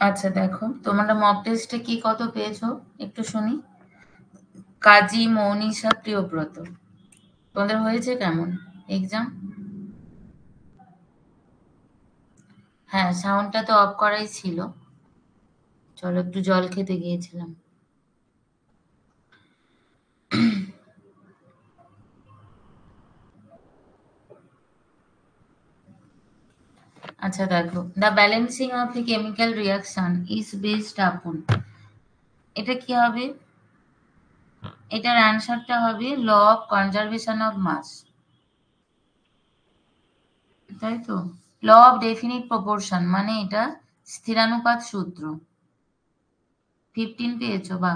আচ্ছা দেখো তোমরা মক টেস্টে কি কত পেয়েছো একটু শুনি। কাজী, মৌনিশা, প্রিয়ব্রত, তোমাদের হয়েছে কেমন এক্সাম? হ্যাঁ, সাউন্ডটা তো অফ করাই ছিল। চলো একটু জল খেতে গিয়েছিলাম। আচ্ছা দেখো, the balancing of a chemical reaction is based upon, এটা কি হবে? এটার অ্যান্সারটা হবে law of conservation of mass, তাই তো। ল অফ ডেফিনিট প্রপোর্শন মানে এটা স্থিরানুপাত সূত্র। 15 পেয়েছো, বা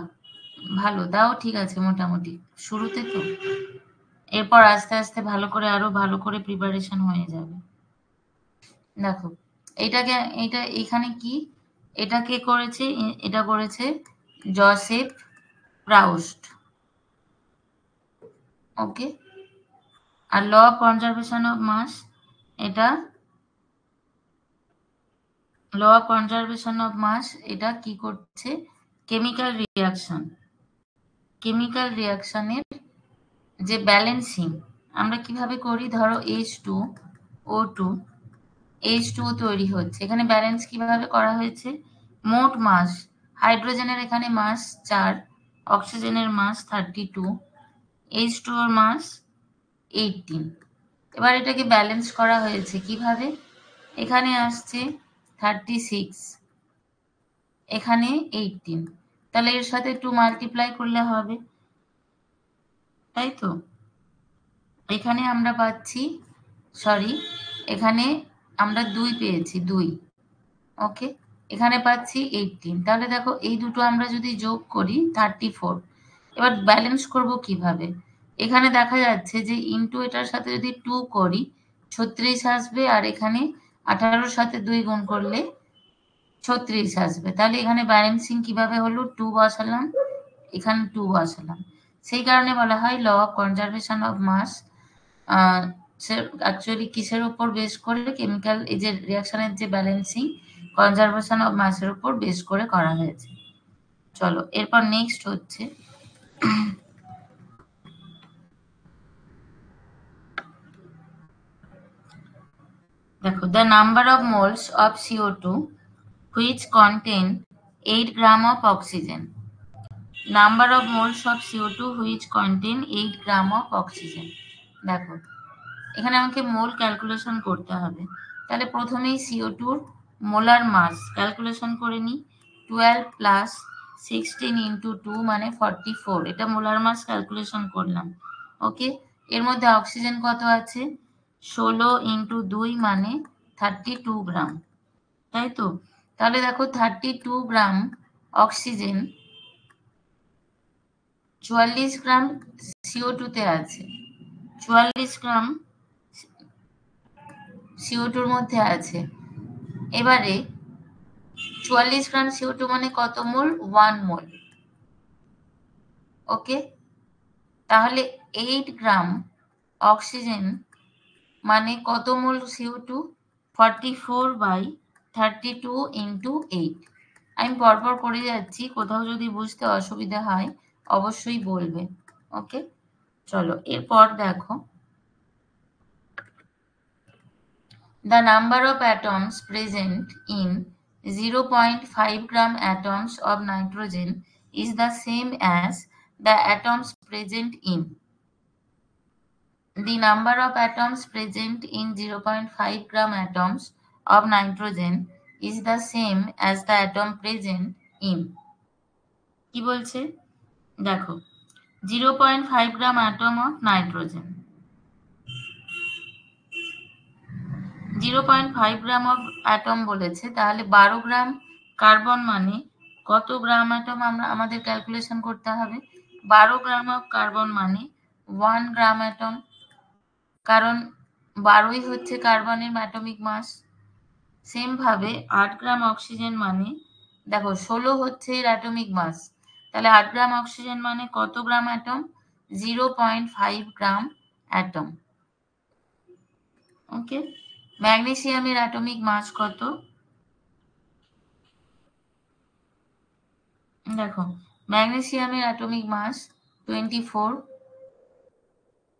ভালো, দাও ঠিক আছে মোটামুটি, শুরুতে তো। এরপর আস্তে আস্তে ভালো করে আরো ভালো করে প্রিপারেশন হয়ে যাবে। দেখো এটাকে, এটা এখানে কি, এটা কে করেছে? এটা করেছে জোসেফ প্রাউস্ট। ওকে। আর law of conservation of mass, এটা law of conservation of mass এটা কি করছে? কেমিক্যাল রিয়াকশন, কেমিক্যাল রিয়াকশনের যে ব্যালেন্সিং আমরা কিভাবে করি, ধরো H2O2, H2O তৈরি হচ্ছে, এখানে ব্যালেন্স কিভাবে করা হয়েছে? মোট মাস, হাইড্রোজেনের এখানে মাস 4, অক্সিজেনের মাস 32, H2O এর মাস 18। এবার এটাকে ব্যালেন্স করা হয়েছে কিভাবে? এখানে আসছে 36, এখানে 18, তাহলে এর সাথে 2 মাল্টিপ্লাই করলে হবে, তাই তো। এখানে আমরা পাচ্ছি, সরি, এখানে আমরা 2 পেয়েছি, 2। ওকে, এখানে পাচ্ছি 18, তাহলে দেখো এই দুটো আমরা যদি যোগ করি 34। এবার ব্যালেন্স করব কিভাবে? এখানে দেখা যাচ্ছে যে ইনটু এটার সাথে যদি 2 করি 36 আসবে, আর এখানে 18-র সাথে 2 গুণ করলে 36 আসবে। তাহলে এখানে ব্যালেন্সিং কিভাবে হলো? 2 বসালাম, এখানে 2 বসালাম। সেই কারণে বলা হয় law of conservation of mass actually কিসের উপর বেস করে? কেমিক্যাল এই যে রিয়াকশনের যে ব্যালেন্সিং কনজারভেশন অফ মাসের উপর বেস করে করা হয়েছে। চলো এরপর নেক্সট হচ্ছে দেখো, the number of moles of CO2 which contain 8 gram of oxygen, number of moles of CO2 which contain 8 gram of oxygen। দেখো এখানে আমাকে মোল ক্যালকুলেশন করতে হবে, তাহলে প্রথমেই CO2 র মোলার মাস ক্যালকুলেশন করে নিই। 12 প্লাস 16 ইন্টু 2 মানে 44, এটা মোলার মাস ক্যালকুলেশন করলাম। ওকে, এর মধ্যে অক্সিজেন কত আছে? 16 ইন্টু 2 মানে 32 গ্রাম, তাই তো। তাহলে দেখো 32 গ্রাম অক্সিজেন 44 গ্রাম CO2 তে আছে, 44 গ্রাম CO2 এর মধ্যে আছে। এবারে 44 গ্রাম CO2 মানে কত মোল? 1 মোল। ওকে, তাহলে 8 গ্রাম অক্সিজেন মানে কত মোল CO2? 44/32 ইন্টু 8। আমি পরপর করে যাচ্ছি, কোথাও যদি বুঝতে অসুবিধা হয় অবশ্যই বলবে। ওকে, চলো এরপর দেখো, the number of atoms present in 0.5 gram atoms of nitrogen is the same as the atoms present in, the number of atoms present in 0.5 gram atoms of nitrogen is the same as the atom present in, কি বলছে দেখো, 0.5 gram atom of nitrogen, 0.5 gram of atom বলেছে, তাহলে 12 গ্রাম carbon মানে কত গ্রাম atom আমরা আমাদের calculation করতে হবে? 12 গ্রাম অফ কার্বন মানে 1 গ্রাম অ্যাটম, কারণ 12ই হচ্ছে কার্বনের অ্যাটমিক মাস। সেম ভাবে 8 গ্রাম অক্সিজেন মানে, দেখো 16 হচ্ছে এর অ্যাটমিক মাস, তাহলে 8 গ্রাম অক্সিজেন মানে কত গ্রাম অ্যাটম? 0.5 gram atom. ওকে, ম্যাগনেসিয়ামের অ্যাটমিক মাস কত? দেখো ম্যাগনেসিয়ামের অ্যাটমিক মাস 24,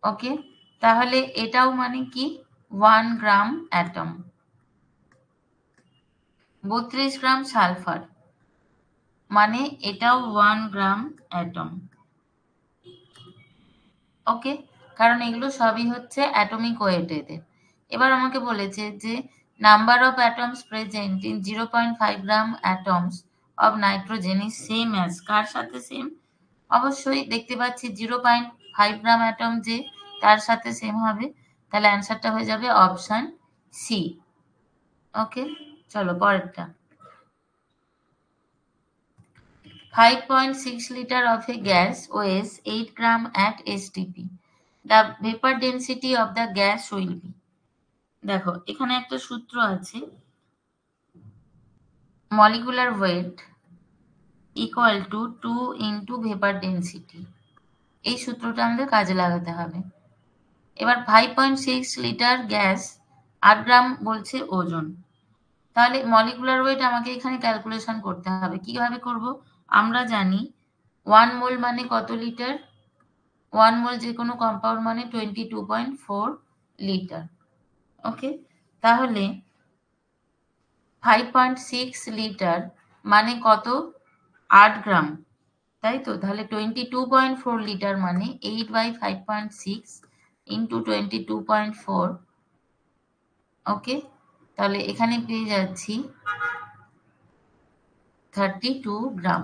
ওকে, তাহলে এটাও মানে কি 1 গ্রাম অ্যাটম। 32 গ্রাম সালফার মানে এটাও 1 গ্রাম অ্যাটম, ওকে, কারণ এগুলো সবই হচ্ছে অ্যাটমিক ওয়েট এদের। এবার আমাকে বলেছে যে number of atoms present in 0.5 gram atoms of nitrogen is same as, কার সাথে সেম? অবশ্যই দেখতে পাচ্ছি 0.5 গ্রাম অ্যাটম যে তার সাথে সেম হবে, তাহলে অ্যান্সারটা হয়ে যাবে অপশন সি। ওকে, চলো পরেরটা। 5.6 liter of a gas weighs 8 gram at STP. The vapor density of the gas will be. দেখো এখানে একটা সূত্র আছে, molecular weight equal to 2 into vapor density। এই সূত্রটা আমাদের কাজে লাগাতে হবে। এবার 5.6 লিটার গ্যাস 8 গ্রাম বলছে ওজন, তাহলে মলিকুলার ওয়েট আমাকে এখানে ক্যালকুলেশন করতে হবে। কিভাবে করব? আমরা জানি 1 মোল মানে কত লিটার? 1 মোল যে কোনো কম্পাউন্ড মানে 22.4 লিটার, ওকে, তাহলে 5.6 লিটার মানে কত? 8 গ্রাম, তাই তো? তাহলে 22.4 লিটার মানে 8/5.6 ইন্টু 22.4, ওকে, তাহলে এখানে পেয়ে যাচ্ছি 32 গ্রাম,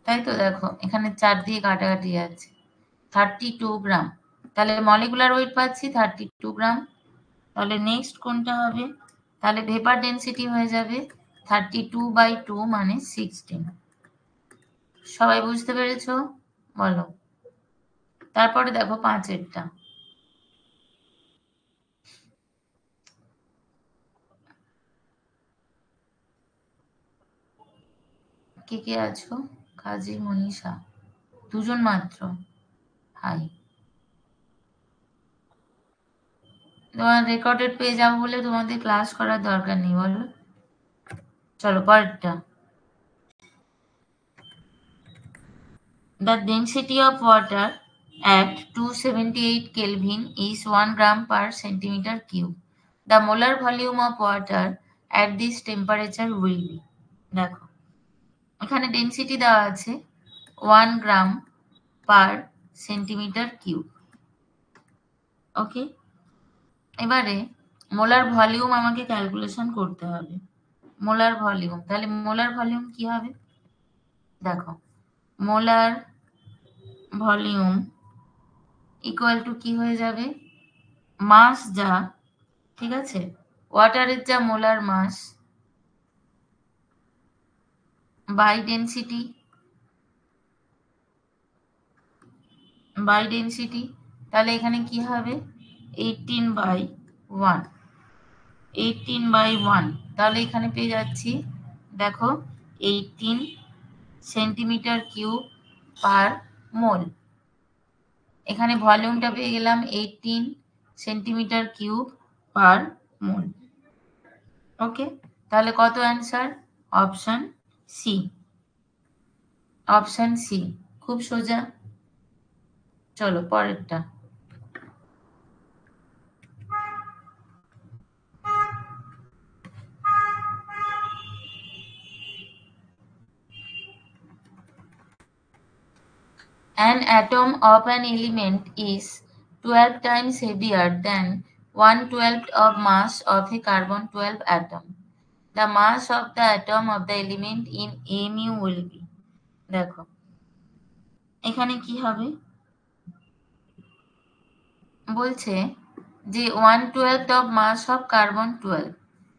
তাই তো? দেখো এখানে 4 দিয়ে কাটাকাটি যাচ্ছে, 32 গ্রাম, তাহলে মলিকুলার ওয়েট পাচ্ছি 32 গ্রাম। তাহলে নেক্সট কোনটা হবে? তাহলে ভেপার ডেন্সিটি হয়ে যাবে 32/2 মানে 16। সবাই বুঝতে পেরেছো? বলো। তারপরে দেখো 5এরটা। কে কে আছো? কাজী মনীষা, দুজন মাত্র, হাই। তোমার রেকর্ডেড পেয়ে যাবো বলে তোমাদের ক্লাস করার দরকার নেই, বলো। চলো পরেরটা। The density of water at 278 Kelvin is 1 gram per centimeter cube. The molar volume of water at this temperature will be. দেখো এখানে ডেন্সিটি দেওয়া আছে 1 গ্রাম পার সেন্টিমিটার কিউব, ওকে, এবারে মোলার ভলিউম আমাকে ক্যালকুলেশন করতে হবে। মোলার ভলিউম, তাহলে মোলার ভলিউম কি হবে? দেখো মোলার ভলিউম ইকুয়াল টু কি হয়ে যাবে? মাস যা, ঠিক আছে, ওয়াটারের যা মোলার মাস বাই ডেন্সিটি, তাহলে এখানে কি হবে? 18/1, 18/1, তাহলে এখানে পেয়ে যাচ্ছি দেখো 18 সেন্টিমিটার কিউব পার মোল। এখানে ভলিউমটা পেয়ে গেলাম 18 সেন্টিমিটার কিউব পার মোল, ওকে, তাহলে কত answer? Option C, option C, খুব সোজা। চলো পরেরটা। An atom of an element is 12 times heavier than 1/12 of mass of a carbon-12 atom. The mass of the atom of the element in mu will be. দেখো এখানে কি হবে? বলছে যে 1/12 of mass of carbon-12,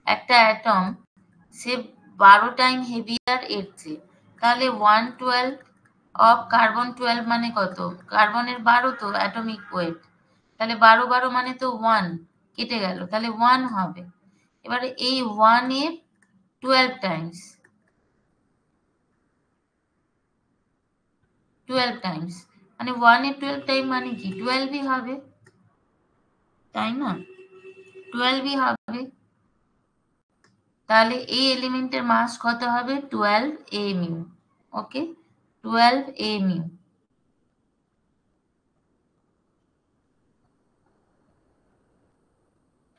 একটা atom সে 12 time heavier এর চেয়ে, তাহলে 1/12 অফ কার্বন-12 মানে কত? কার্বনের 12 তো অ্যাটমিক ওয়েট, তাহলে 12 মানে তো 1, কেটে গেল, তাহলে 1 হবে। এবারে এই 1 এর 12 টাইমস, 12 টাইমস মানে 1 এর 12 টাইম মানে কি 12ই হবে, তাই না? 12ই হবে, তাহলে এই এলিমেন্টের মাস কত হবে 12 mu। ওকে, 12 mu।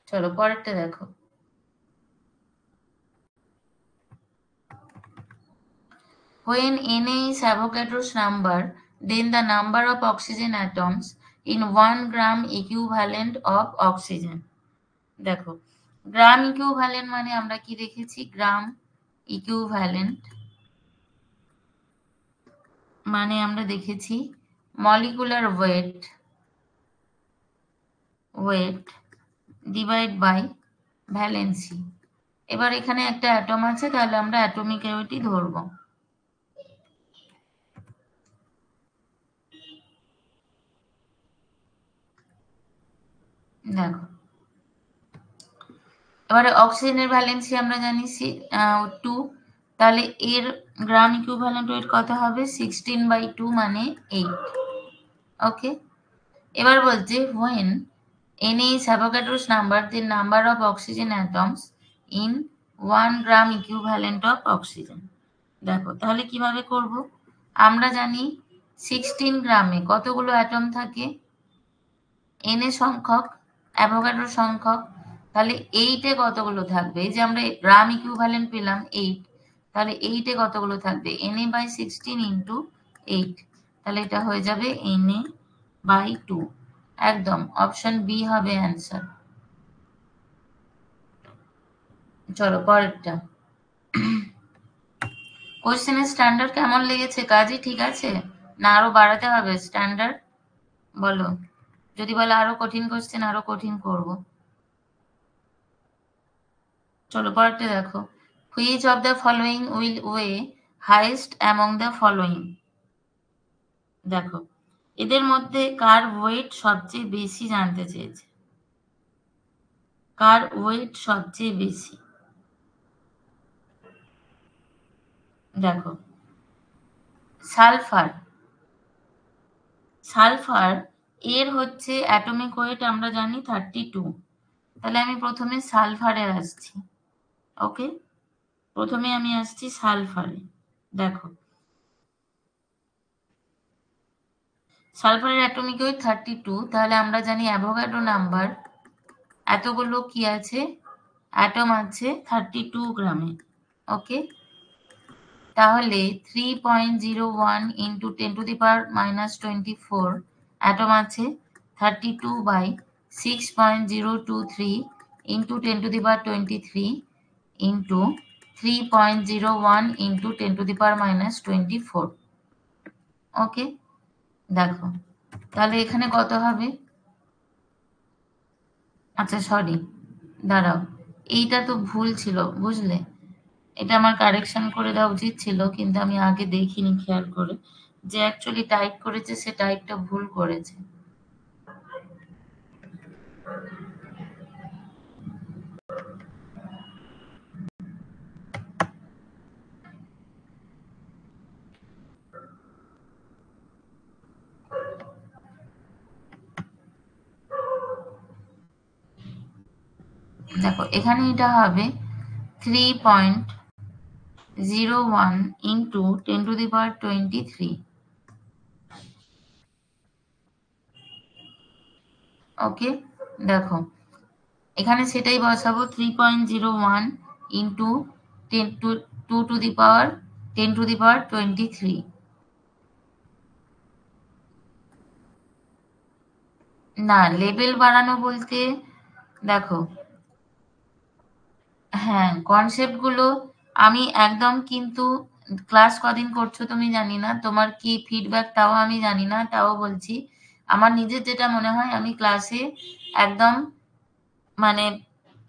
চলো পরেরটা দেখো। When Na is Avogadro's number, then the number of oxygen atoms in 1 gram equivalent of oxygen। দেখো, গ্রাম ইকুইভ্যালেন্ট মানে আমরা কি দেখেছি, গ্রাম ইকুইভ্যালেন্ট মানে আমরা দেখেছি molecular weight divide by valency. এবার এখানে একটা অ্যাটম আছে, তাহলে আমরা অ্যাটমিক ওয়েটই ধরবো। দেখো, এবারে অক্সিজেনের ভ্যালেন্সি আমরা জানি 2, তাহলে এর গ্রাম ইকুইভ্যালেন্ট ওয়েট কত হবে 16/2 মানে 8। ওকে, এবার বলছে when Na is Avogadro's number, the number of oxygen atoms in 1 gram equivalent of oxygen। দেখো, তাহলে কিভাবে করব, আমরা জানি 16 গ্রামে কতগুলো অ্যাটম থাকে, Na সংখ্যক, অ্যাভোগাড্রো সংখ্যক, তাহলে 8 এ কতগুলো থাকবে, এই যে আমরা গ্রাম ইকুইভ্যালেন্ট পেলাম 8, তাহলে 8 এ কতগুলো থাকবে Na/16 ইন্টু 8, তাহলে এটা হয়ে যাবে Na/2। একদম অপশন বি হবে অ্যান্সার। চলো পরেরটা। কোশ্চেনের স্ট্যান্ডার্ড কেমন লেগেছে, কাজই ঠিক আছে না আরো বাড়াতে হবে স্ট্যান্ডার্ড, বলো। যদি বলে আরো কঠিন কোশ্চেন আরো কঠিন করব। চলো পরেরটা দেখো। Which of the following will way highest among the following. দেখো, এদের মধ্যে কার ওয়েট সবচেয়ে বেশি জানতে চেয়েছে, কার ওয়েট সবচেয়ে বেশি। দেখো, সালফার এর হচ্ছে অ্যাটমিক ওয়েট আমরা জানি 32। তাহলে আমি প্রথমে সালফারে আসছি। ওকে, প্রথমে আমি আসছি সালফারে। দেখো, সালফারের অ্যাটমিক ওয়েট 32, তাহলে আমরা জানি অ্যাভোগাড্রো নাম্বার এতগুলো কি আছে, অ্যাটম আছে 32 গ্রামে। ওকে, তাহলে 3.01 ইন্টু 10⁻⁻24 অ্যাটম আছে 32/6.023 ইন্টু 10⁻23 ইন্টু 3.01 ইন্টু 10⁻⁻24। ওকে, দেখো, তাহলে এখানে কত হবে, আচ্ছা সরি দাঁড়াও, এইটা তো ভুল ছিল বুঝলে, এটা আমার কারেকশন করে দেওয়া উচিত ছিল, কিন্তু আমি আগে দেখিনি খেয়াল করে, যে অ্যাকচুয়ালি টাইপ করেছে সে টাইপটা ভুল করেছে। দেখো, এখানে এটা হবে 3.01 ইন্টু 10⁻23। ওকে, দেখো এখানে সেটাই বসাবো 3.01 ইন্টু 10⁻23। না, লেভেল বাড়ানো বলতে দেখো, হ্যাঁ কনসেপ্ট গুলো আমি একদম, কিন্তু ক্লাস কদিন করছো তুমি জানি না, তোমার কি ফিডব্যাক তাও আমি জানি না, তাও বলছি আমার নিজের যেটা মনে হয়, আমি ক্লাসে একদম মানে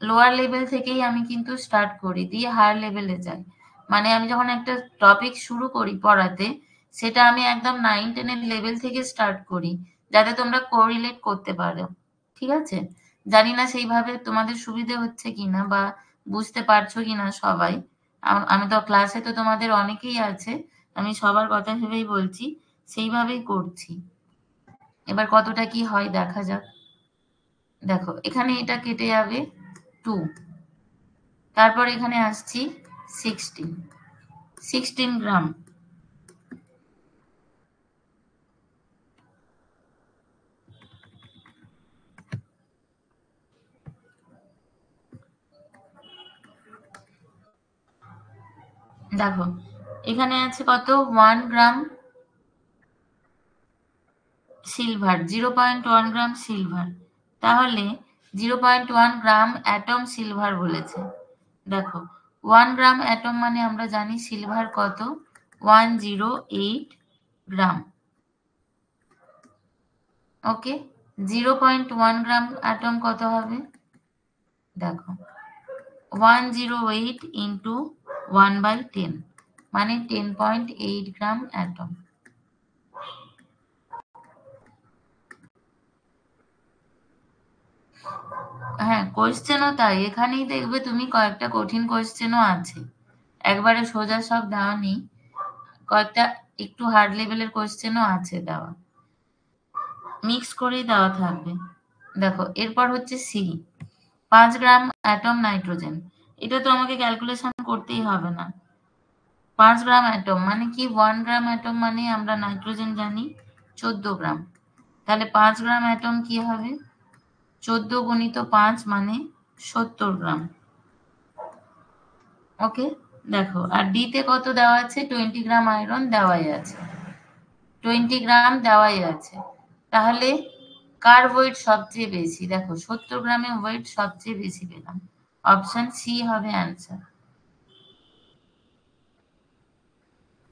লোয়ার লেভেল থেকেই আমি কিন্তু স্টার্ট করি, দিয়ে হায়ার লেভেলে যাই। মানে আমি যখন একটা টপিক শুরু করি পড়াতে, সেটা আমি একদম 9-10 এর লেভেল থেকে স্টার্ট করি, যাতে তোমরা কোরিলেট করতে পারো। ঠিক আছে, জানি না সেইভাবে তোমাদের সুবিধে হচ্ছে কিনা বা বুঝতে পারছো কিনা সবাই। আমি তো ক্লাসে তো তোমাদের অনেকেই আছে, আমি সবার কথা ভেবেই বলছি, সেইভাবেই করছি। এবার কতটা কি হয় দেখা যাক। দেখো, এখানে এটা কেটে যাবে 2, তারপর এখানে আসছি 16 গ্রাম। দেখো এখানে আছে কত, 1 গ্রাম সিলভার, 0.1 গ্রাম সিলভার। তাহলে 0.1 গ্রাম অ্যাটম সিলভার বলেছে। দেখো 1 গ্রাম অ্যাটম মানে আমরা জানি সিলভার কত, 108 গ্রাম। ওকে, 0.1 গ্রাম অ্যাটম কত হবে, দেখো 108 ইন্টু 1/10 মানে 10.8 গ্রাম অ্যাটম। হ্যাঁ, কোয়েশ্চেনও তাই, এখানেই দেখবে তুমি কয়েকটা কঠিন কোয়েশ্চেনও আছে, একবারে সোজা সব দেওয়া নেই, কয়েকটা একটু হার্ড লেভেলের কোয়েশ্চেনও আছে দেওয়া, মিক্স করেই দেওয়া থাকবে। দেখো এরপর হচ্ছে সি, 5 গ্রাম অ্যাটম নাইট্রোজেন। এটা তো আমাকে ক্যালকুলেশন করতেই হবে না, 5 গ্রাম অ্যাটম মানে কি, 1 গ্রাম অ্যাটম মানে আমরা নাইট্রোজেন জানি 14 গ্রাম, তাহলে 5 গ্রাম অ্যাটম কি হবে, 14 গুণিত 5 মানে 70 গ্রাম। ওকে, দেখো আর ডি তে কত দেওয়া আছে, 20 গ্রাম আয়রন দেওয়াই আছে, 20 গ্রাম দেওয়াই আছে। তাহলে কার ওয়েট সবচেয়ে বেশি, দেখো 70 গ্রামের ওয়েট সবচেয়ে বেশি পেলাম, অপশন সি হবে অ্যান্সার,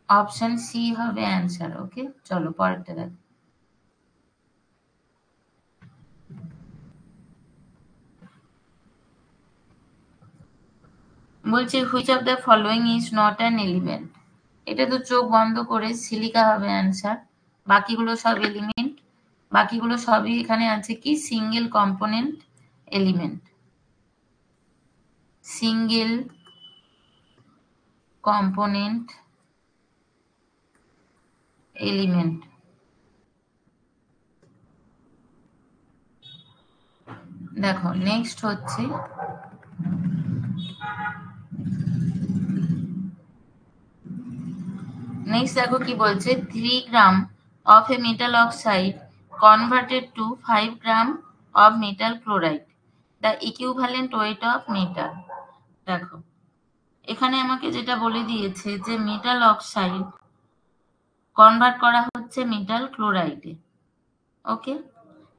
অপশন সি হবে অ্যান্সার। ওকে, চলো পরেরটা দেখো। বলছে which of the following is not an element. এটা তো চোখ বন্ধ করে সিলিকা হবে অ্যান্সার, বাকিগুলো সব এলিমেন্ট, বাকিগুলো সবই এখানে আছে কি single component element, single component element. দেখো নেক্সট হচ্ছে নেক্সট দেখো কি বলছে, 3 গ্রাম of a metal oxide converted to 5 gram of metal chloride, the equivalent weight of metal। দেখো এখানে আমাকে যেটা বলে দিয়েছে যে মেটাল অক্সাইড কনভার্ট করা হচ্ছে মেটাল ক্লোরাইডে। ওকে,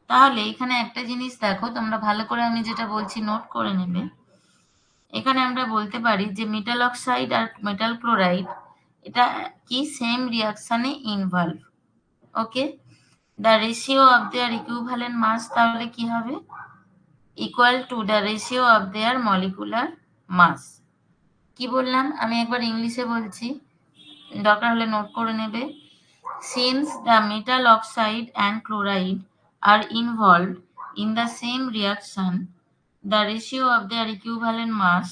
তাহলে এখানে একটা জিনিস দেখো তোমরা ভালো করে, আমি যেটা বলছি নোট করে নেবে। এখানে আমরা বলতে পারি যে মেটাল অক্সাইড আর মেটাল ক্লোরাইড এটা কি সেম রিয়াকশনে involve. Okay, the ratio of their equivalent mass তাহলে কি হবে, equal to the ratio of their molecular mass. কি বললাম আমি একবার ইংলিশে বলছি, দরকার হলে নোট করে নেবে। Since the metal oxide and chloride are involved in the same reaction, the ratio of their equivalent mass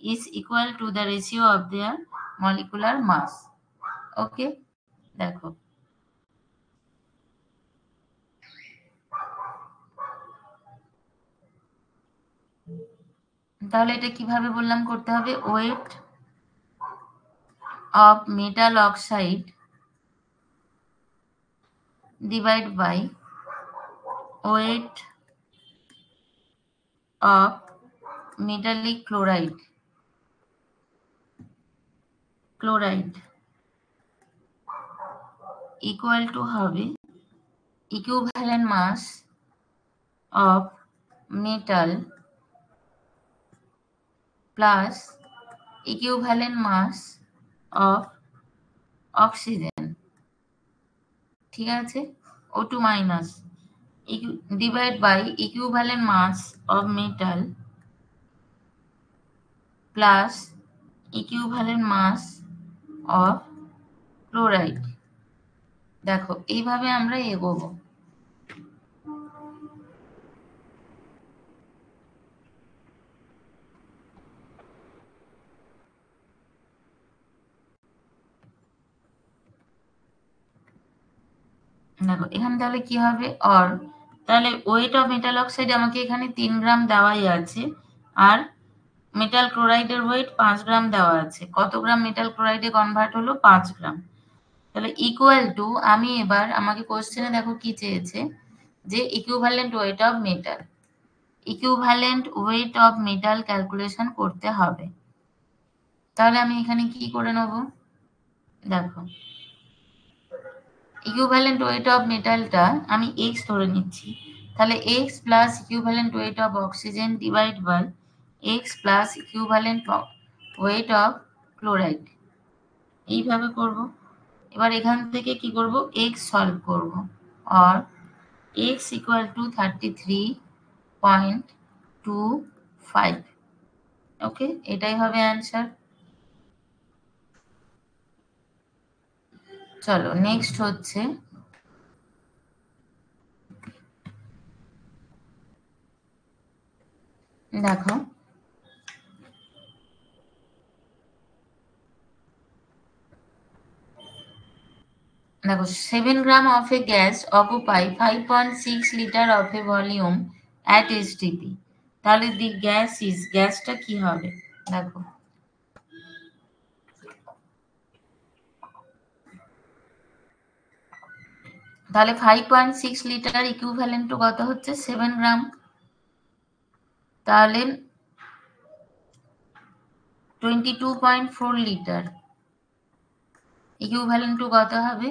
is equal to the ratio of their molecular mass. Okay, দেখো তাহলে এটা কিভাবে বললাম করতে হবে, weight of metal oxide divide by weight of metallic chloride equal to হবে equivalent mass of metal plus equivalent mass of oxygen. ঠিক আছে, O2 minus divide by equivalent mass of metal plus equivalent mass of chloride. দেখো এইভাবে আমরা এগোবো। দেখো এখানে তাহলে কি হবে, অর তাহলে ওয়েট অফ মেটাল অক্সাইড আমাকে এখানে 3 গ্রাম দেওয়াই আছে, আর মেটাল ক্লোরাইডের ওয়েট 5 গ্রাম দেওয়া আছে। কত গ্রাম মেটাল ক্লোরাইডে কনভার্ট হলো? 5 গ্রাম। তাহলে ইকুয়াল টু, আমি এবার, আমাকে কোশ্চেনে দেখো কি চেয়েছে, যে equivalent weight of metal. Equivalent weight of metal calculation করতে হবে। তাহলে আমি এখানে কি করে নেব? দেখো, ইকুইভ্যালেন্ট ওয়েট অফ মেটালটা আমি এক্স ধরে নিচ্ছি। তাহলে x plus equivalent weight of oxygen divide by x plus equivalent weight of chloride, এইভাবে করব। এবার এখান থেকে কি করব? এক্স সলভ করব। আর এক্স ইকুয়াল টু 33.25। ওকে, এটাই হবে অ্যান্সার। চলো নেক্সট হচ্ছে, দেখো 7 gram of a gas occupy 5.6 liter of a volume at HTP. তাহলে the gas is, গ্যাসটা কি হবে? দেখো, তাহলে 5.6 লিটার ইকুইভ্যালেন্ট টু কত হচ্ছে? 7 গ্রাম। তাহলে 22.4 লিটার ইকুইভ্যালেন্ট টু কত হবে?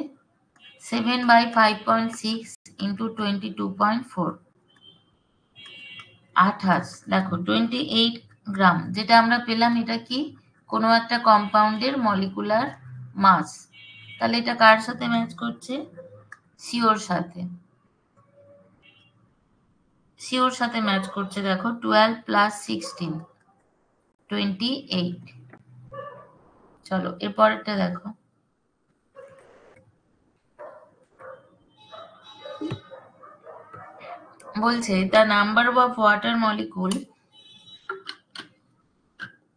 7 বাই 5.6 ইন্টু 22.4, 28। দেখো 28 গ্রাম যেটা আমরা পেলাম, এটা কি? কোনো একটা কম্পাউন্ডের মলিকুলার মাস। তাহলে এটা কার সাথে ম্যাচ করছে? সিওর সাথে। সিওর সাথে ম্যাচ করছে। দেখো 12 প্লাস 16, 28। চলো এরপরেরটা দেখো, বলছে the number of water molecule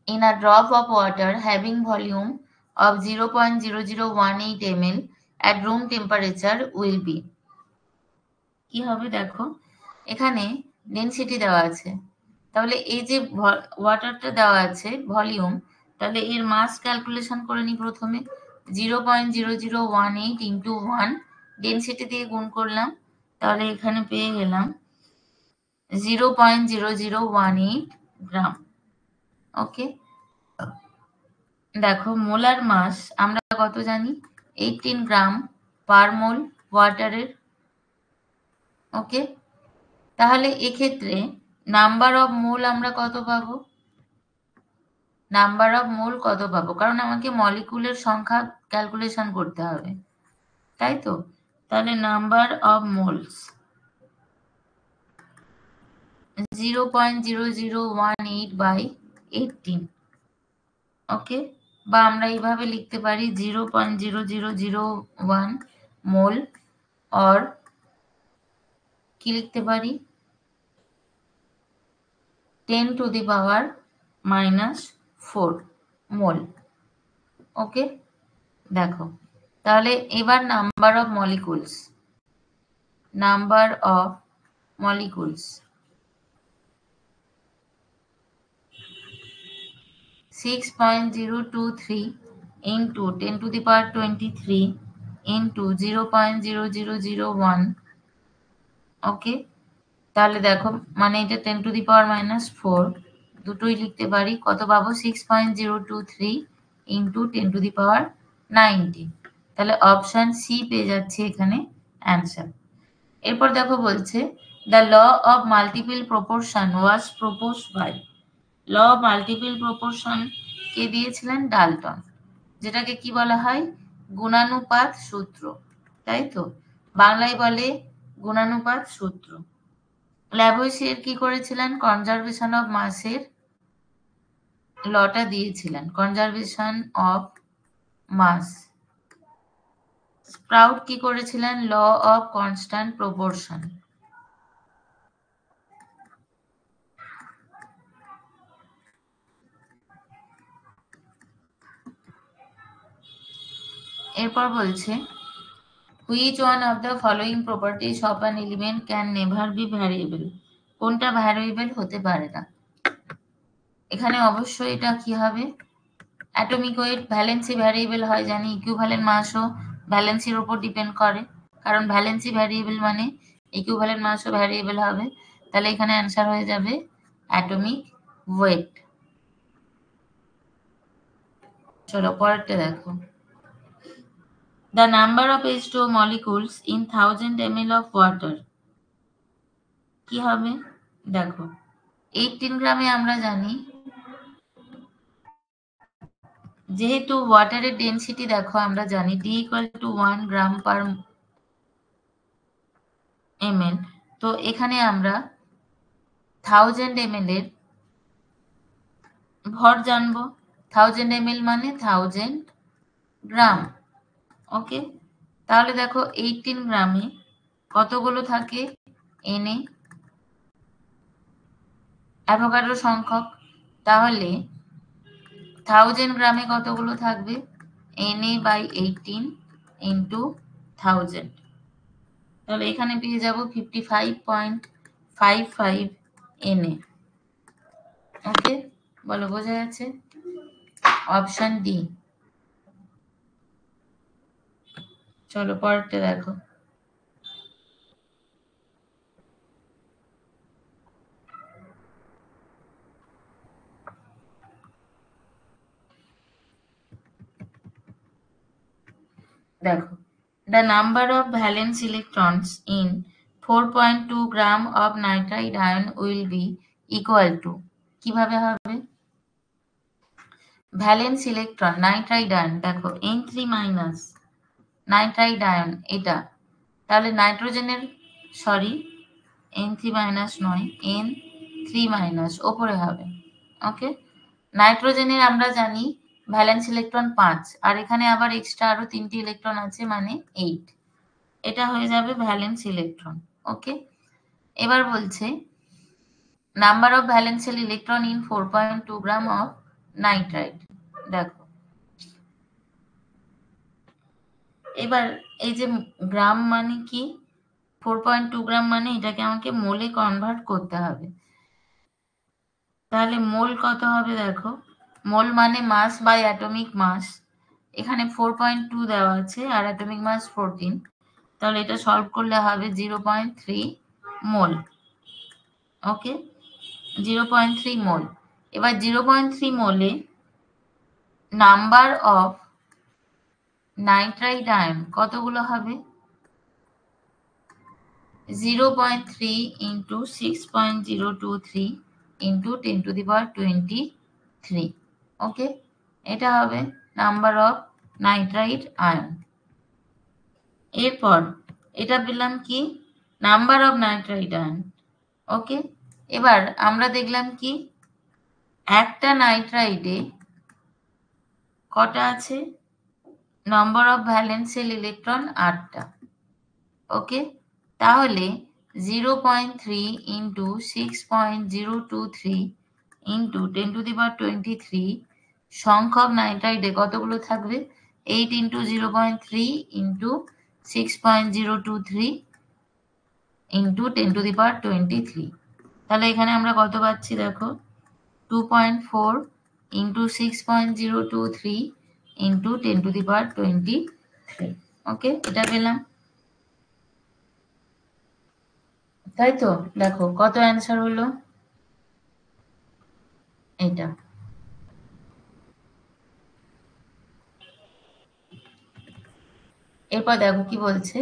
in a drop of water having volume of 0.0018 ml at room temperature will be, কি হবে? দেখো এখানে ডেনসিটি দেওয়া আছে, তাহলে এই যে ওয়াটারটা দেওয়া আছে ভলিউম, তাহলে এর মাস ক্যালকুলেশন করে নি প্রথমে। 0.0018 ইন্টু 1 ডেনসিটি দিয়ে গুণ করলাম, তাহলে এখানে পেয়ে গেলাম 0.0018 গ্রাম। ওকে, দেখো মোলার মাস আমরা কত জানি? 18 গ্রাম পার মোল ওয়াটারের। ওকে, তাহলে এক্ষেত্রে নাম্বার অফ মোল আমরা কত পাবো? নাম্বার অফ মোল কত পাবো? কারণ আমাকে মলিকুলের সংখ্যা ক্যালকুলেশন করতে হবে, তাই তো? তাহলে নাম্বার অফ মোলস 0.0018 বাই 18। ওকে, বা আমরা এইভাবে লিখতে পারি 0.0001 মোল, অর কি লিখতে পারি? 10 to the power -4 মোল। ওকে, দেখো তাহলে এবার number of molecules, number of molecules 6.023 into 10 to the power 23 into 0.0001। ওকে, তাহলে দেখো মানে এটা 10 to the power -4, দুটোই লিখতে পারি। কত পাবো? 6.023 into 10 to the power 90। তাহলে অপশন সি পেয়ে যাচ্ছে এখানে অ্যান্সার। এরপর দেখো বলছে the law of multiple proportion was proposed by. Law of multiple proportion কে দিয়েছিলেন? ডাল্টন। যেটাকে কি বলা হয়? গুণানুপাত সূত্র, তাই তো? বাংলায় বলে গুণানুপাত সূত্র। ল্যাভোইসিয়ের কি করেছিলেন? কনজারভেশন অফ মাসের লটা দিয়েছিলেন, কনজারভেশন অফ মাস। স্প্রাউট কি করেছিলেন? Law of constant proportion. এরপর বলছে which one of the following properties of an element can never be variable? কোনটা ভ্যারিয়েবল হতে পারে না? এখানে অবশ্যই এটা কি হবে, অ্যাটমিক ওয়েট ভ্যালেন্সি ভ্যারিয়েবল হয় জানি, ইকুইভ্যালেন্ট মাসও ভ্যালেন্সির উপর ডিপেন্ড করে, কারণ ভ্যালেন্সি ভ্যারিয়েবল মানে ইকুইভ্যালেন্ট মাসও ভ্যারিয়েবল হবে। তাহলে এখানে অ্যান্সার হয়ে যাবে অ্যাটমিক ওয়েট। চলো পরেরটা দেখো। The number of H2O molecules in 1000 ml of water কি হবে দেখো, 18 গ্রামে আমরা জানি, যেহেতু ওয়াটারের ডেনসিটি দেখো আমরা জানি D = 1 গ্রাম পার ml, তো এখানে আমরা 1000 ml এর ভর জানবো। 1000 ml মানে 1000 গ্রাম। ওকে, তাহলে দেখো 18 গ্রামে কতগুলো থাকে Na, অ্যাভোগাড্রো সংখ্যক, তাহলে 1000 গ্রামে কতগুলো থাকবে Na/18 ইন্টু 1000, তাহলে এখানে পেয়ে যাব 55.55 Na। ওকে, বলো বোঝা যাচ্ছে? Option D. চলো পরেরটা দেখো। দেখো, the number of valence electrons in 4.2 gram of nitride ion will be equal to, কিভাবে হবে, ভ্যালেন্স ইলেকট্রন নাইট্রাইড আয়ন দেখো N3 মাইনাস নাইট্রাইড আয়ন এটা, তাহলে নাইট্রোজেনের সরি N3 মাইনাস নয় N3 মাইনাস ওপরে হবে। ওকে, নাইট্রোজেনের আমরা জানি ভ্যালেন্স ইলেকট্রন 5, আর এখানে আবার এক্সট্রা আরো 3টি ইলেকট্রন আছে মানে 8, এটা হয়ে যাবে ভ্যালেন্স ইলেকট্রন। ওকে, এবার বলছে number of valencial electron in 4.2 gram of nitrite. দেখো এবার এই যে গ্রাম মানে কি, 4.2 গ্রাম মানে এটাকে আমাকে মোলে কনভার্ট করতে হবে, তাহলে মোল কত হবে দেখো, মোল মানে মাস বাই অ্যাটমিক মাস, এখানে 4.2 দেওয়া আছে আর অ্যাটমিক মাস 14, তাহলে এটা সলভ করলে হবে 0.3 মোল। ওকে, 0.3 মোল। এবার 0.3 মোলে নাম্বার অফ নাইট্রাইড আয়ন কতগুলো হবে, 0.3 ইন্টু 6.023 ইন্টু 10⁻23। ওকে, এটা হবে নাম্বার অফ নাইট্রাইড আয়ন। এরপর এটা পেলাম কি, নাম্বার অফ নাইট্রাইড আয়ন। ওকে, এবার আমরা দেখলাম কি, একটা নাইট্রাইডে কটা আছে, নাম্বার অফ ভ্যালেন্সিয়াল ইলেকট্রন 8টা। ওকে, তাহলে 0.3 ইন্টু 6.023 ইন্টু 10⁻23 সংখ্যক নাইট্রাইডে কতগুলো থাকবে, 8 ইন্টু 0.3 ইন্টু 6.023 ইন্টু 10⁻23, তাহলে এখানে আমরা কত পাচ্ছি দেখো, 2.4 ইন্টু 6.023 ইন্টু 10⁻23। ওকে, এটা পেলাম, তাই তো? দেখো কত অ্যান্সার হলো এটা। এরপর দেখো কি বলছে,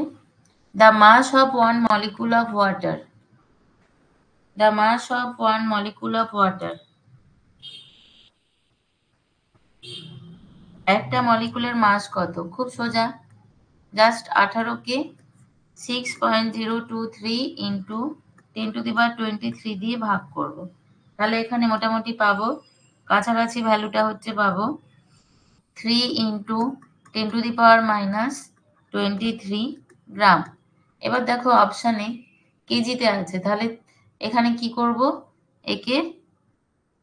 the mass of one molecule of water, the mass of one molecule of water, একটা মলিকুলের মাস কত, খুব সোজা, জাস্ট 18কে 6.023 ইন্টু 10⁻23 দিয়ে ভাগ করব, তাহলে এখানে মোটামুটি পাবো, কাছাকাছি ভ্যালুটা হচ্ছে পাবো 3 ইন্টু 10⁻23 গ্রাম। এবার দেখো অপশানে কেজিতে আছে, তাহলে এখানে কি করব, একে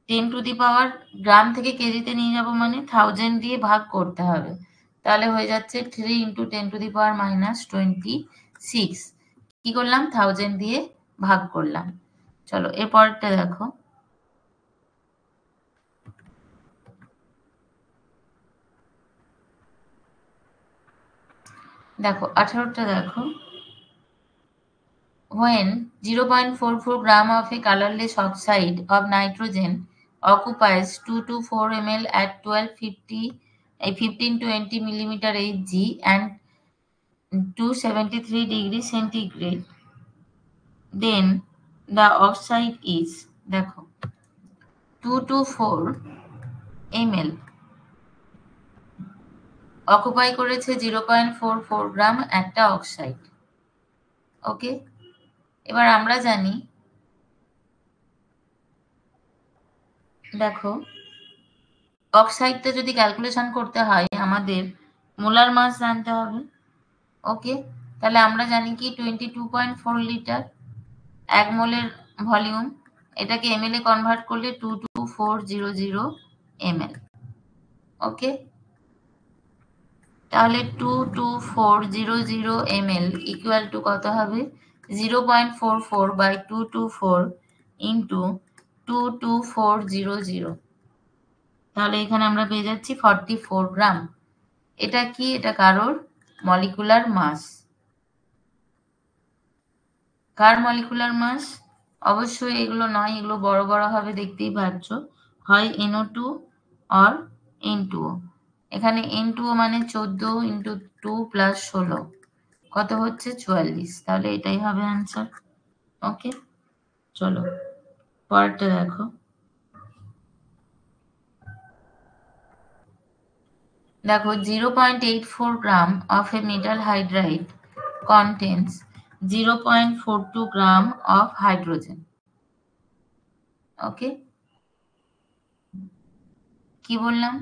10⁻, গ্রাম থেকে কেজিতে নিয়ে যাব মানে 1000 দিয়ে ভাগ করতে হবে, তাহলে হয়ে যাচ্ছে 3 ইন্টু 10⁻26। কি করলাম, 1000 দিয়ে ভাগ করলাম। চলো এরপরটা দেখো, দেখো 18টা দেখো, when 0.44 gram of a colorless oxide of nitrogen occupies 2 to 4 ml at 1520 millimeter Hg and 273 degrees centigrade, then the oxide is, দেখো 2 to 4 ml অকুপাই করেছে 0.44 গ্রাম একটা অক্সাইড। ওকে, এবার আমরা জানি, দেখো অক্সাইডটা যদি ক্যালকুলেশন করতে হয় আমাদের মোলার মাস জানতে হবে। ওকে, তাহলে আমরা জানি কি 22.4 লিটার 1 মোলের ভলিউম, এটাকে এমএল এ কনভার্ট করলে 22400 ml। ওকে, তাহলে 22400 ml ইকুয়াল টু কত হবে, 0.44 বাই 224 ইন্টু 22400, তাহলে এখানে আমরা পেয়ে যাচ্ছি 44 গ্রাম। এটা কি, এটা কারোর মলিকুলার মাস। কার মলিকুলার মাস? অবশ্যই এগুলো নয়, এগুলো বড় বড় হবে দেখতেই পাচ্ছ, হয় NO2 অর N2O। এখানে N2O মানে 14 ইন্টু 2 প্লাস 16 কত হচ্ছে 44, তাহলে এটাই হবে অ্যান্সার। ওকে, চলো পরেরটা দেখো, দেখো 0.84 গ্রাম of a metal hydride contains 0.42 gram of hydrogen। ওকে, কি বললাম,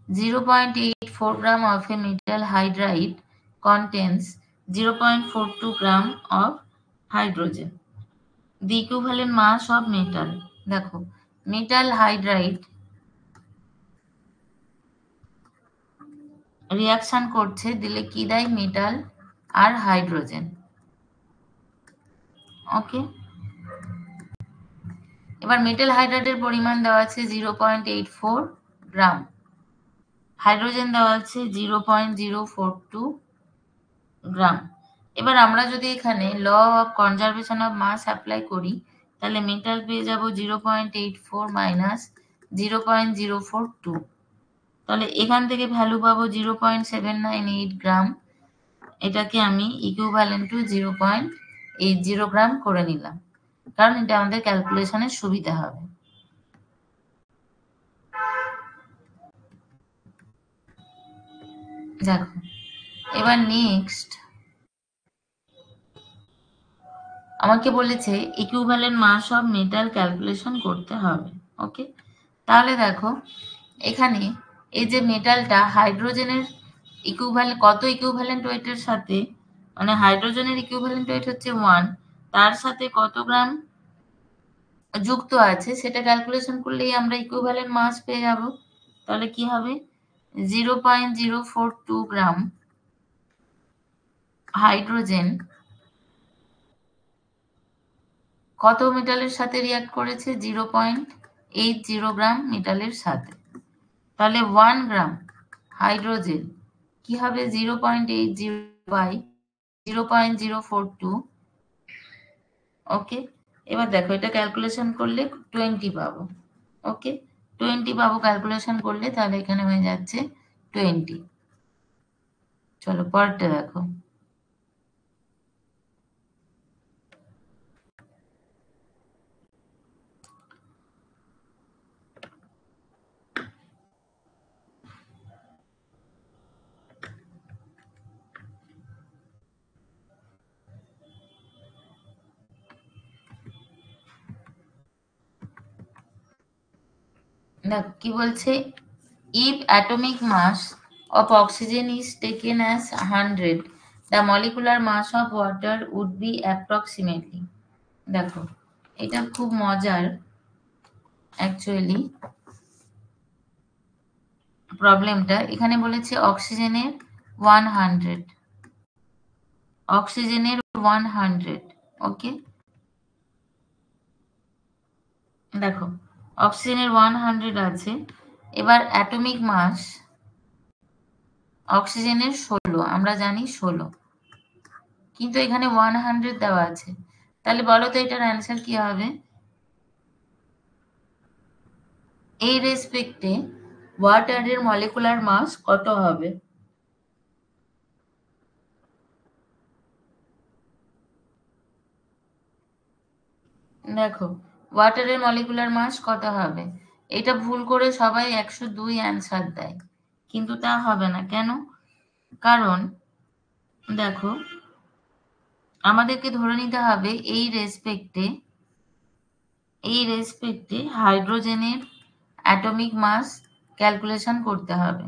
0.84 গ্রাম of a metal hydride contains 0.42 gram of hydrogen, the equivalent mass of metal। দেখো metal hydride রিয়াকশন করছে, দিলে কি দেয়, মেটাল আর হাইড্রোজেন। ওকে, এবার মেটাল হাইড্রাইডের পরিমাণ দেওয়া আছে 0.84 গ্রাম, হাইড্রোজেন দেওয়া আছে 0.042 গ্রাম। এবার আমরা যদি এখানে law of conservation of mass apply করি, তাহলে মেটাল পেয়ে যাব 0.84 মাইনাস 0.042, তাহলে এখান থেকে ভ্যালু পাবো 0.798 গ্রাম। এটাকে আমি ইকুইভ্যালেন্ট টু 0.80 গ্রাম করে নিলাম, কারণ এটা আমাদের ক্যালকুলেশনের সুবিধা হবে। দেখো এবার নেক্সট আমাকে বলেছে equivalent mass of metal calculation করতে হবে। ওকে, তাহলে দেখো এখানে এই যে মেটালটা হাইড্রোজেনের ইকুইভ্যালেন্ট কত, ইকুইভ্যালেন্ট ওয়েটের সাথে, মানে হাইড্রোজেনের ইকুইভ্যালেন্ট ওয়েট হচ্ছে 1, তার সাথে কত গ্রাম যুক্ত আছে সেটা ক্যালকুলেশন করলেই আমরা ইকুইভ্যালেন্ট মাস পেয়ে যাব। তাহলে কি হবে, 0.042 গ্রাম হাইড্রোজেন কত মেটালের সাথে রিয়াক্ট করেছে, 0.80 গ্রাম মেটালের সাথে, তাহলে 1 গ্রাম হাইড্রোজেন কি হবে, 0.80 বাই 0.042। ওকে, এবার দেখো এটা ক্যালকুলেশন করলে 20 পাবো। ওকে, 20 পাবো ক্যালকুলেশন করলে, তাহলে এখানে হয়ে যাচ্ছে 20। চলো পরেরটা দেখো, দেখ কি বলছে, if atomic mass of oxygen is taken as 100, the molecular mass of water would be approximately। দেখো এটা খুব মজার অ্যাকচুয়ালি প্রবলেমটা, এখানে বলেছে অক্সিজেনের 100, অক্সিজেনের 100। ওকে, দেখো অক্সিজেনের 100 আছে, এবার অ্যাটমিক মাস অক্সিজেনের 16। 16, আমরা জানি 16, কিন্তু এখানে 100 দেওয়া আছে। তাহলে বলো তো এটার অ্যান্সার কি হবে? এই রেসপেক্টে ওয়াটারের মলিকুলার মাস কত হবে? দেখো ওয়াটারের মলিকুলার মাস কত হবে? এটা ভুল করে সবাই 102 অ্যান্সার দেয়, কিন্তু তা হবে না। কেন? কারণ দেখো আমাদেরকে ধরে নিতে হবে এই রেসপেক্টে হাইড্রোজেনের অ্যাটমিক মাস ক্যালকুলেশন করতে হবে।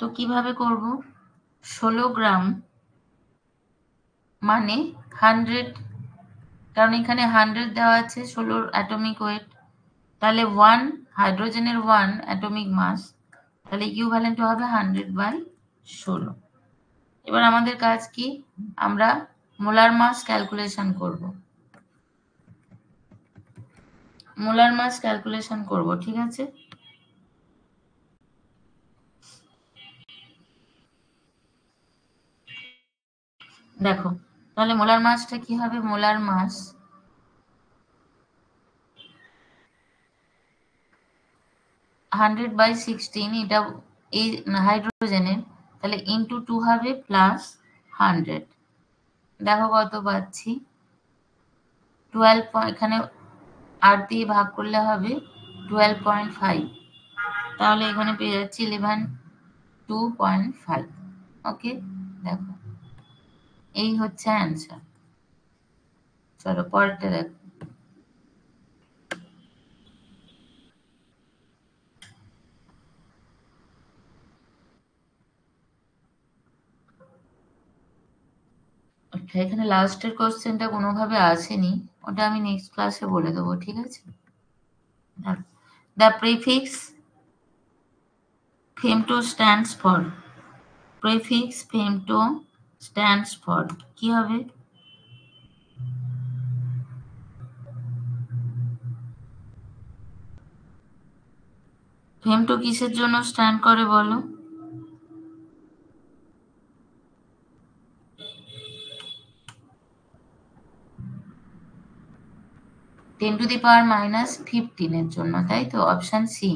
তো কিভাবে করব? 16 গ্রাম মানে 100, কারণ এখানে 100 দেওয়া আছে 16 অ্যাটমিক ওয়েট, তাহলে 1 হাইড্রোজেনের 1 অ্যাটমিক মাস, তাহলে ইকুইভ্যালেন্ট হবে 100/16। এবার আমাদের কাজ কি? আমরা মোলার মাস ক্যালকুলেশন করব। মোলার মাস ক্যালকুলেশন করব, ঠিক আছে? দেখো তাহলে মোলার মাসটা কি হবে? মোলার মাস 100/16, এটা এই হাইড্রোজেনের, তাহলে ইন্টু 2 হবে প্লাস 100। দেখো কত পাচ্ছি, 12, এখানে 8 দিয়ে ভাগ করলে হবে 12.5, তাহলে এখানে পেয়ে যাচ্ছি 11.2.5। ওকে, দেখো এই হচ্ছে অ্যান্সার। চলো পরেরটা দেখো। আচ্ছা, এখানে লাস্টের কোশ্চেনটা কোনোভাবে আসেনি, ওটা আমি নেক্সট ক্লাসে বলে দেবো, ঠিক আছে? The prefix femto stands for, prefix femto stands for কি হবে? femto কিসের জন্য স্ট্যান্ড করে বলো? (10⁻15) এর জন্য, তাই তো? Option C.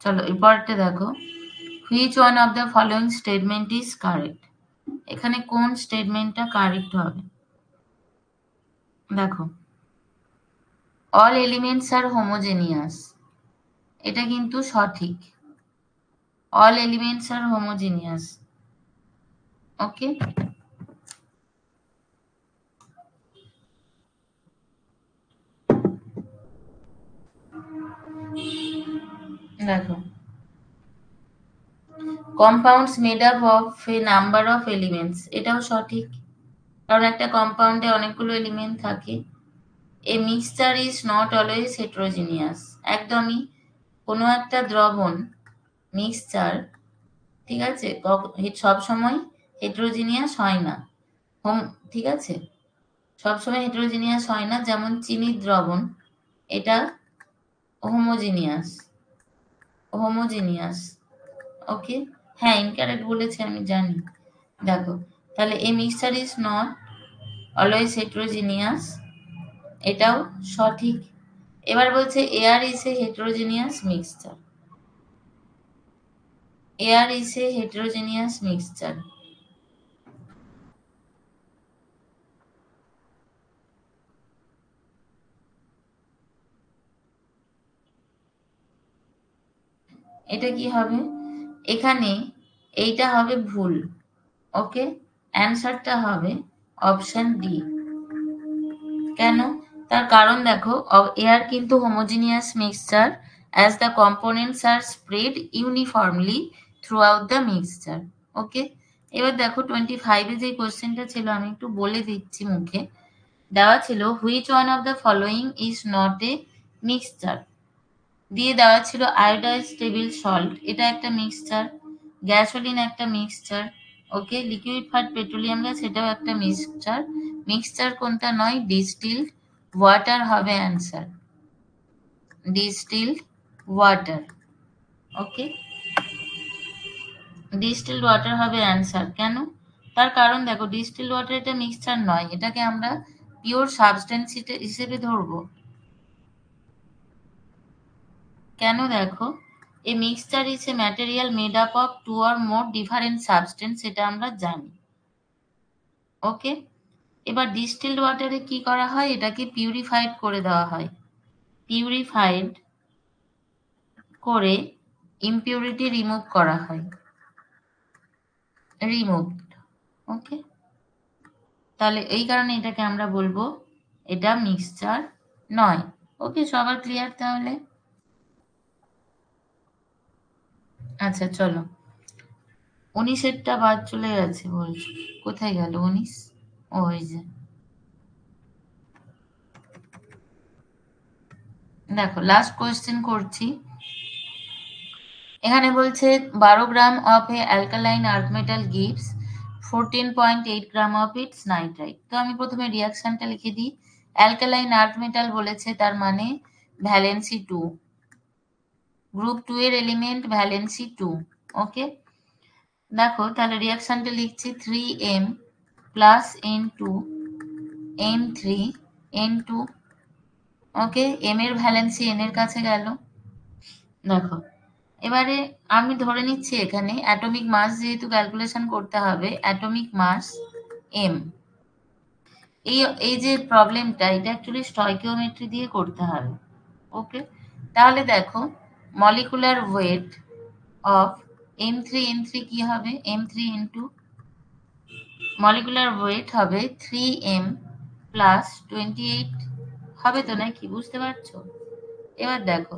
চলো এরপরটা দেখো, which one of the following statement is correct? এখানে কোন স্টেটমেন্টটা কারেক্ট হবে? দেখো অল এলিমেন্টস আর হোমোজেনিয়াস, এটা কিন্তু সঠিক। অল এলিমেন্টস আর হোমোজেনিয়াস, ওকে। দেখো compounds made up of a number of elements, এটাও সঠিক, কারণ একটা কম্পাউন্ডে অনেকগুলো এলিমেন্ট থাকে। A mixture is not always heterogeneous, একদমই কোনো একটা দ্রবণ মিক্সচার, ঠিক আছে, সব সময় হেটেরোজিনিয়াস হয় না। ঠিক আছে, সবসময় হেটেরোজিনিয়াস হয় না। যেমন চিনির দ্রবণ, এটা হোমোজিনিয়াস, ওকে। হ্যাঁ ইনকারেক্ট বলেছে আমি জানি। দেখো তাহলে a mixture is not always heterogeneous, এটাও সঠিক। এবার বলছে air is a heterogeneous mixture, air is a heterogeneous mixture. এটা কি হবে? এখানে এইটা হবে ভুল, ওকে। অ্যান্সারটা হবে অপশন ডি। কেন? তার কারণ দেখো এয়ার কিন্তু homogeneous mixture as the components are spread uniformly throughout the mixture, okay. এবার দেখো 25-এ যে কোশ্চেনটা ছিল আমি একটু বলে দিচ্ছি মুখে। দেওয়া ছিল which one of the following is not a mixture, দিয়ে দেওয়া ছিল আয়োডাইজ টেবিল সল্ট, এটা একটা মিক্সচার, গ্যাসোলিন একটা মিক্সচার, ওকে। লিকুইফাইড পেট্রোলিয়াম গ্যাস, এটাও একটা মিক্সচার। মিক্সচার কোনটা নয়? ডিস্টিলড ওয়াটার হবে অ্যান্সার, ডিস্টিলড ওয়াটার, ওকে। ডিস্টিলড ওয়াটার হবে অ্যান্সার। কেন? তার কারণ দেখো, ডিস্টিলড ওয়াটার এটা মিক্সচার নয়, এটাকে আমরা পিওর সাবস্টেন্স হিসেবে ধরবো। কেন? দেখো, এ mixture is a material made up of 2 or more different substance, এটা আমরা জানি। ওকে, এবার ডিস্টিলড ওয়াটারে কি করা হয়, এটাকে পিউরিফাইড করে দেওয়া হয়। পিউরিফাইড করে ইমপিউরিটি রিমুভ করা হয়, রিমুভড। ওকে, তাহলে এই কারণে এটাকে আমরা বলবো এটা মিক্সচার নয়। ওকে, সবার ক্লিয়ার তাহলে? আচ্ছা চলো, 19-এরটা বাদ চলে গেছে বলছো, কোথায় গেল 19? ওই যে দেখো, লাস্ট কোয়েশ্চেন করছি। এখানে বলছে 12 gram of a alkaline earth metal gives 14.8 gram of its nitrite. তো আমি প্রথমে রিয়াকশনটা লিখে দিই। অ্যালকালাইন আর্থ মেটাল বলেছে, তার মানে ভ্যালেন্সি 2, গ্রুপ 2 এর এলিমেন্ট ভ্যালেন্সি 2। ওকে, দেখো তাহলে রিয়াকশনটা লিখছি 3m plus n2 n3 n2। ওকে, m এর ভ্যালেন্সি n এর কাছে গেল। দেখো, এবারে আমি ধরে নিচ্ছি এখানে অ্যাটমিক মাস যেহেতু ক্যালকুলেশন করতে হবে, অ্যাটমিক মাস m। এই যে প্রবলেমটা, এটা অ্যাকচুয়ালি স্টয়কিওমেট্রি দিয়ে করতে হবে। ওকে, তাহলে দেখো মলিকুলার ওয়েট অফ m3 কি হবে, m3 ইন্টু মলিকুলার ওয়েট হবে 3m প্লাস 28 হবে তো, নাকি? বুঝতে পারছো? এবার দেখো,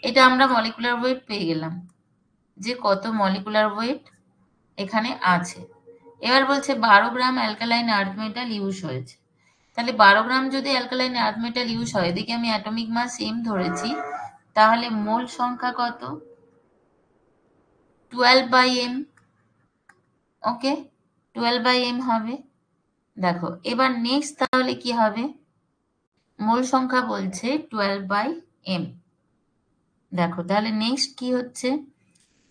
এটা আমরা মলিকুলার ওয়েট পেয়ে গেলাম যে কত মলিকুলার ওয়েট এখানে আছে। এবার বলছে 12 গ্রাম অ্যালকালাইন আর্থ মেটাল ইউজ হয়েছে। তাহলে 12 গ্রাম যদি অ্যালকালাইন আর্থ মেটাল ইউজ হয়, এদিকে আমি অ্যাটমিক মাস m ধরেছি, তাহলে মোল সংখ্যা কত? 12/m। ওকে, 12/m হবে। দেখো এবার নেক্সট তাহলে কি হবে, মোল সংখ্যা বলছে 12/m। দেখো তাহলে নেক্সট কি হচ্ছে,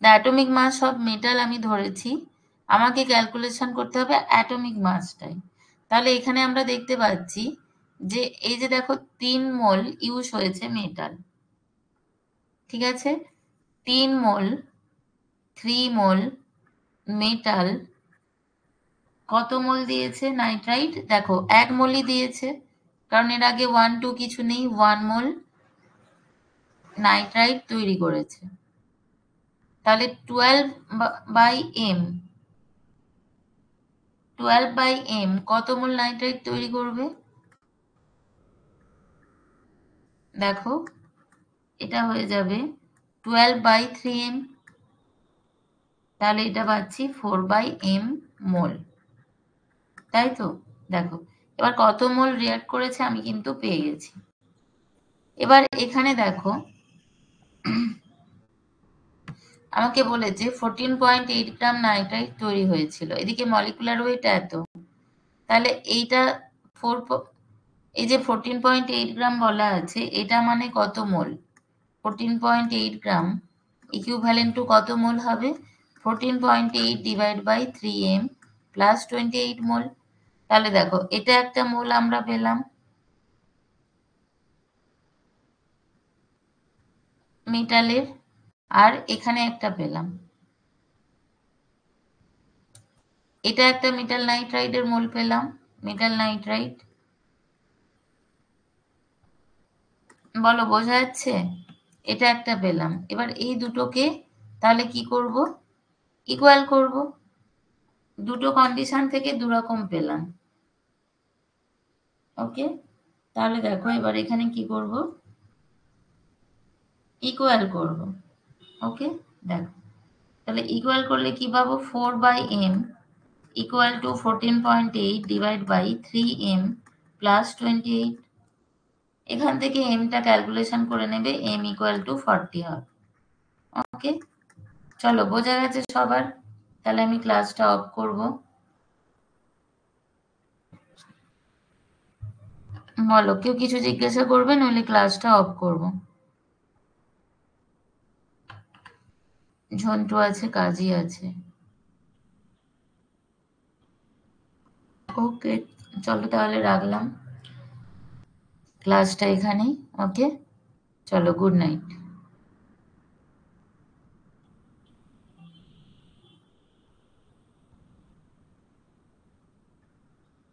the atomic mass of metal আমি ধরেছি, আমাকে ক্যালকুলেশন করতে হবে অ্যাটমিক মাসটাই। তাহলে এখানে আমরা দেখতে পাচ্ছি যে এই যে দেখো 3 মোল ইউজ হয়েছে মেটাল, ঠিক আছে? 3 মোল 3 মোল মেটাল কত মোল দিয়েছে নাইট্রাইট? দেখো 1 মোলই দিয়েছে, কারণ এর আগে 1 2 কিছু নেই, 1 মোল নাইট্রাইট তৈরি করেছে। তাহলে 12/m 12/m কত মোল নাইট্রাইট তৈরি করবে? দেখো এটা হয়ে যাবে 12/3m, তাহলে এটা পাচ্ছি 4/m মোল, তাই তো? দেখো এবার কত মোল রিঅ্যাক্ট করেছে আমি কিন্তু পেয়ে গেছি। এবার এখানে দেখো আমাকে বলেছে 14.8 গ্রাম নাইট্রাইট তৈরি হয়েছিল, এদিকে মলিকুলার ওয়েট এত, তাহলে এইটা 4, এই যে 14.8 গ্রাম বলা আছে, এটা মানে কত মোল? 14.8 গ্রাম ইকুইভ্যালেন্ট টু কত মোল হবে? 14.8 ডিভাইড বাই 3m প্লাস 28 মোল। তাহলে দেখো এটা একটা মোল আমরা পেলাম মেটালের, আর এখানে একটা পেলাম, এটা একটা মেটাল নাইট্রাইটের মোল পেলাম, মেটাল নাইট্রাইট। বলো বোঝা যাচ্ছে? এটা একটা পেলাম। এবার এই দুটোকে তাহলে কি করব, ইকুয়াল করব। দুটো কন্ডিশন থেকে দুরকম পেলাম। ওকে, তাহলে দেখো এবার এখানে কি করব, ইকুয়াল করব। ওকে, দেখো তাহলে ইকুয়াল করলে কি পাবো, 4/m equal to 14.8 divide by 3m plus 28। এখান থেকে mটা ক্যালকুলেশন করে নেবে, m ইকুয়াল টু 40 হবে। ওকে, চলো বোঝা গেছে সবার? তাহলে আমি ক্লাসটা অফ করব। বলো কেউ কিছু জিজ্ঞাসা করবে, নইলে ক্লাসটা অফ করব। ঝন্টু আছে, কাজী আছে। ওকে, চলো তাহলে রাখলাম ক্লাসটা এখানেই। ওকে, চলো, গুড নাইট।